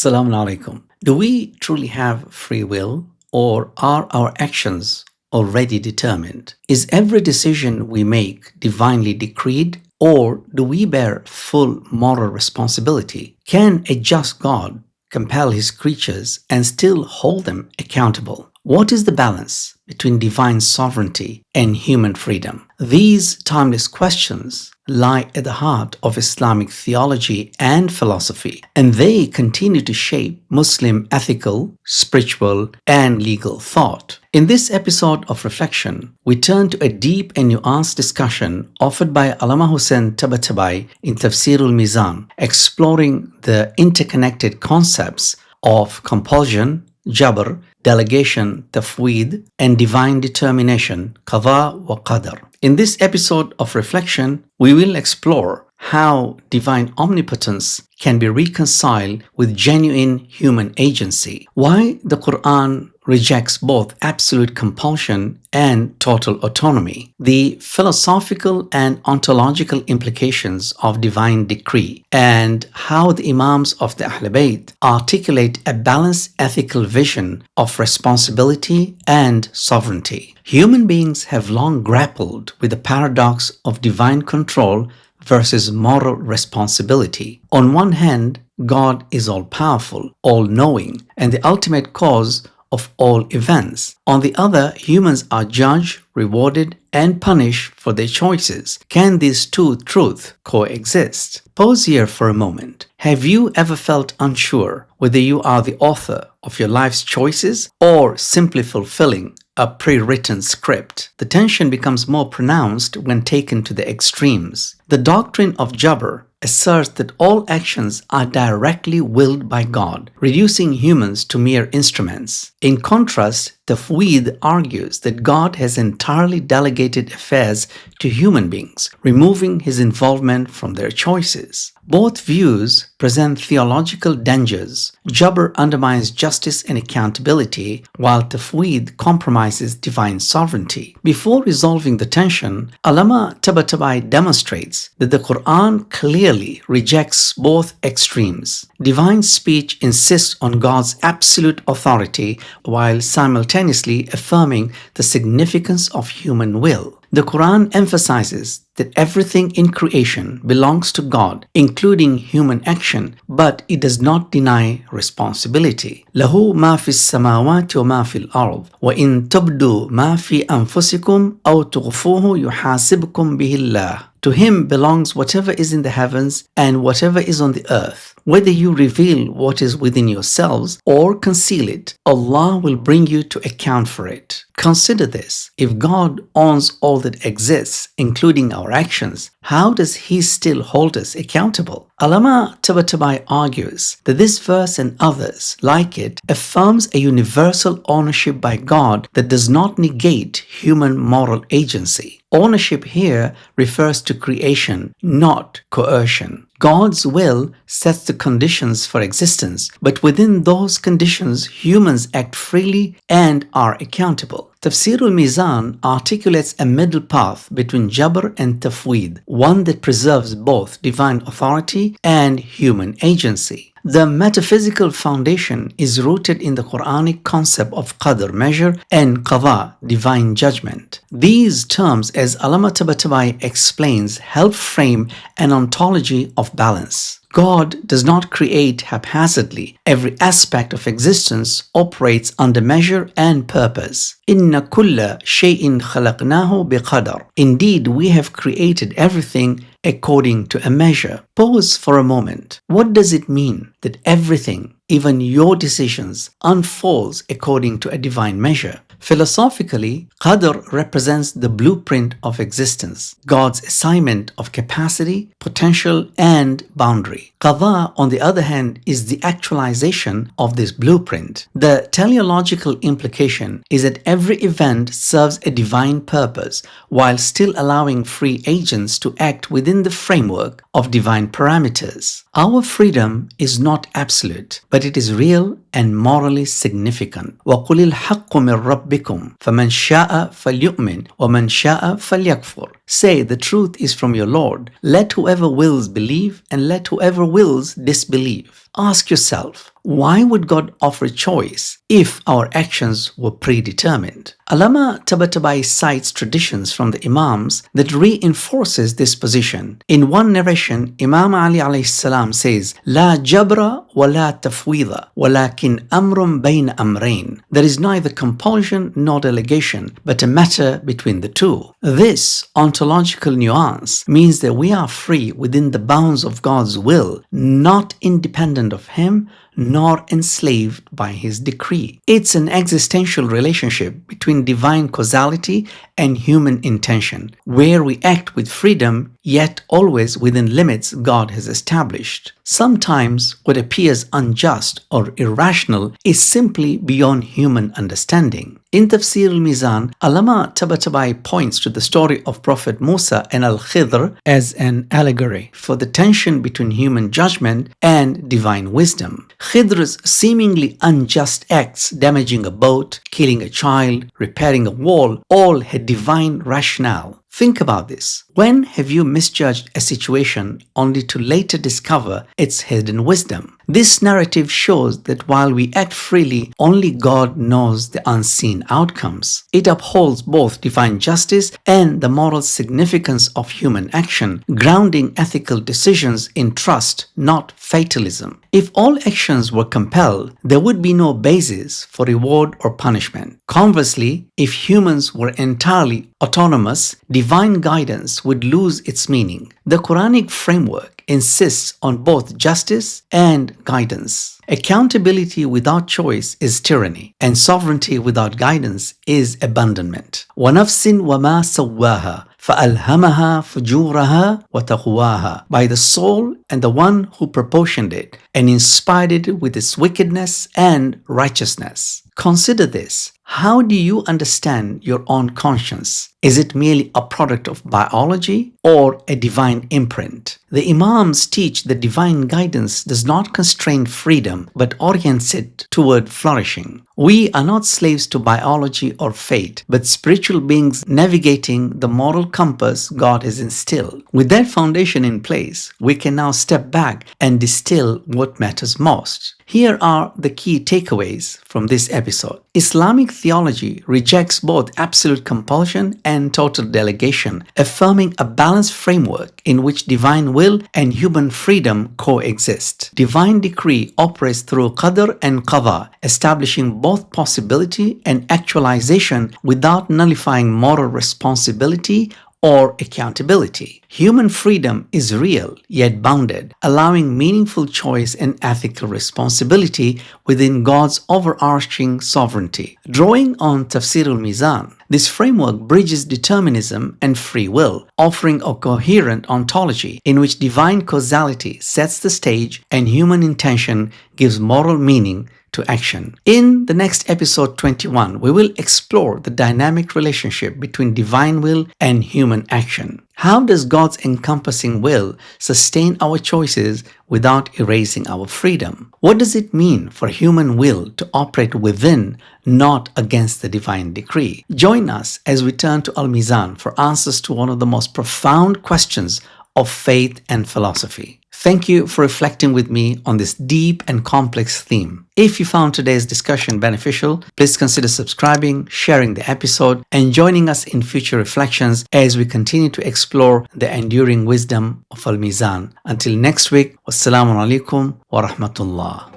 Assalamu alaikum. Do we truly have free will, or are our actions already determined? Is every decision we make divinely decreed, or do we bear full moral responsibility? Can a just God compel his creatures and still hold them accountable? What is the balance between divine sovereignty and human freedom? These timeless questions lie at the heart of Islamic theology and philosophy, and they continue to shape Muslim ethical, spiritual, and legal thought. In this episode of Reflection, we turn to a deep and nuanced discussion offered by ʿAllāmah Ḥusayn Ṭabāṭabāʻī in Tafsir al-Mīzān, exploring the interconnected concepts of compulsion, Jabr, delegation, Tafwīḍ, and divine determination, qaḍāʾ qadar. In this episode of Reflection, we will explore how divine omnipotence can be reconciled with genuine human agency, why the Quran rejects both absolute compulsion and total autonomy, the philosophical and ontological implications of divine decree, and how the Imams of the Ahl Bayt articulate a balanced ethical vision of responsibility and sovereignty. Human beings have long grappled with the paradox of divine control versus moral responsibility. On one hand, God is all-powerful, all-knowing, and the ultimate cause of all events. On the other, humans are judged, rewarded, and punished for their choices. Can these two truths coexist? Pause here for a moment. Have you ever felt unsure whether you are the author of your life's choices or simply fulfilling a pre-written script? The tension becomes more pronounced when taken to the extremes. The doctrine of Jabr asserts that all actions are directly willed by God, reducing humans to mere instruments. In contrast, Tafwīḍ argues that God has entirely delegated affairs to human beings, removing his involvement from their choices. Both views present theological dangers. Jabr undermines justice and accountability, while Tafwīḍ compromises divine sovereignty. Before resolving the tension, ʿAllāmah Ṭabāṭabāʻī demonstrates that the Quran clearly rejects both extremes. Divine speech insists on God's absolute authority while simultaneously affirming the significance of human will. The Quran emphasizes that everything in creation belongs to God, including human action, but it does not deny responsibility. لَهُ مَا فِي السَّمَاوَاتِ وَمَا فِي الْأَرْضِ وَإِن تُبْدُوا مَا فِي أَنفُسِكُمْ أَوْ تُخْفُوهُ يُحَاسِبْكُم بِهِ اللَّهُ. To him belongs whatever is in the heavens and whatever is on the earth. Whether you reveal what is within yourselves or conceal it, Allah will bring you to account for it. Consider this. If God owns all that exists, including our actions, how does he still hold us accountable? ʿAllāmah Ṭabāṭabāʻī argues that this verse and others like it affirms a universal ownership by God that does not negate human moral agency. Ownership here refers to creation, not coercion. God's will sets the conditions for existence, but within those conditions, humans act freely and are accountable. Tafsir al-Mīzān articulates a middle path between Jabr and Tafwīḍ, one that preserves both divine authority and human agency. The metaphysical foundation is rooted in the Qur'anic concept of Qadar, measure, and qaḍāʻ, divine judgment. These terms, as ʿAllāmah Ṭabāṭabāʻī explains, help frame an ontology of balance. God does not create haphazardly. Every aspect of existence operates under measure and purpose. إِنَّ كُلَّ شَيْءٍ خَلَقْنَاهُ بِقَدَرٍ. Indeed, we have created everything according to a measure. Pause for a moment. What does it mean that everything, even your decisions, unfolds according to a divine measure? Philosophically, Qadar represents the blueprint of existence, God's assignment of capacity, potential, and boundary. Qaḍāʻ, on the other hand, is the actualization of this blueprint. The teleological implication is that every event serves a divine purpose while still allowing free agents to act within the framework of divine parameters. Our freedom is not absolute, but it is real and morally significant. وَقُلِ الْحَقُّ مِنْ رَبِّكُمْ فَمَنْ شَاءَ فَلْيُؤْمِنْ وَمَنْ شَاءَ فَلْيَكْفُرْ. Say, the truth is from your Lord. Let whoever wills believe, and let whoever wills disbelieve. Ask yourself, why would God offer a choice if our actions were predetermined? ʿAllāmah Ṭabāṭabāʻī cites traditions from the Imams that reinforces this position. In one narration, Imam Ali alayhi salam says, "La Jabr wa la Tafwīḍ, walakin amrun bayna amrayn." There is neither compulsion nor delegation, but a matter between the two. This ontological nuance means that we are free within the bounds of God's will, not independent of Him, nor enslaved by His decree. It's an existential relationship between divine causality and human intention, where we act with freedom, yet always within limits God has established. Sometimes what appears unjust or irrational is simply beyond human understanding. In Tafsir al-Mīzān, ʿAllāmah Ṭabāṭabāʻī points to the story of Prophet Musa and al-Khidr as an allegory for the tension between human judgment and divine wisdom. Khidr's seemingly unjust acts, damaging a boat, killing a child, repairing a wall, all had divine rationale. Think about this. When have you misjudged a situation only to later discover its hidden wisdom? This narrative shows that while we act freely, only God knows the unseen outcomes. It upholds both divine justice and the moral significance of human action, grounding ethical decisions in trust, not fatalism. If all actions were compelled, there would be no basis for reward or punishment. Conversely, if humans were entirely autonomous, divine guidance would lose its meaning. The Qur'anic framework insists on both justice and guidance. Accountability without choice is tyranny, and sovereignty without guidance is abandonment. وَنَفْسٍ وَمَا سَوَّاهَا فَأَلْهَمَهَا فُجُورَهَا وَتَقْوَاهَا. By the soul and the one who proportioned it and inspired it with its wickedness and righteousness. Consider this. How do you understand your own conscience? Is it merely a product of biology or a divine imprint? The Imams teach that divine guidance does not constrain freedom but orients it toward flourishing. We are not slaves to biology or fate, but spiritual beings navigating the moral compass God has instilled. With that foundation in place, we can now step back and distill what matters most. Here are the key takeaways from this episode. Islamic theology rejects both absolute compulsion and total delegation, affirming a balanced framework in which divine will and human freedom coexist. Divine decree operates through Qadar and qaḍā:h, establishing both possibility and actualization without nullifying moral responsibility or accountability. Human freedom is real yet bounded, allowing meaningful choice and ethical responsibility within God's overarching sovereignty. Drawing on Tafsir al-Mīzān, this framework bridges determinism and free will, offering a coherent ontology in which divine causality sets the stage and human intention gives moral meaning to action. In the next episode 21, we will explore the dynamic relationship between divine will and human action. How does God's encompassing will sustain our choices without erasing our freedom? What does it mean for human will to operate within, not against the divine decree? Join us as we turn to al-Mīzān for answers to one of the most profound questions of faith and philosophy. Thank you for reflecting with me on this deep and complex theme. If you found today's discussion beneficial, please consider subscribing, sharing the episode, and joining us in future reflections as we continue to explore the enduring wisdom of al-Mīzān. Until next week, wassalamu alaikum wa rahmatullah.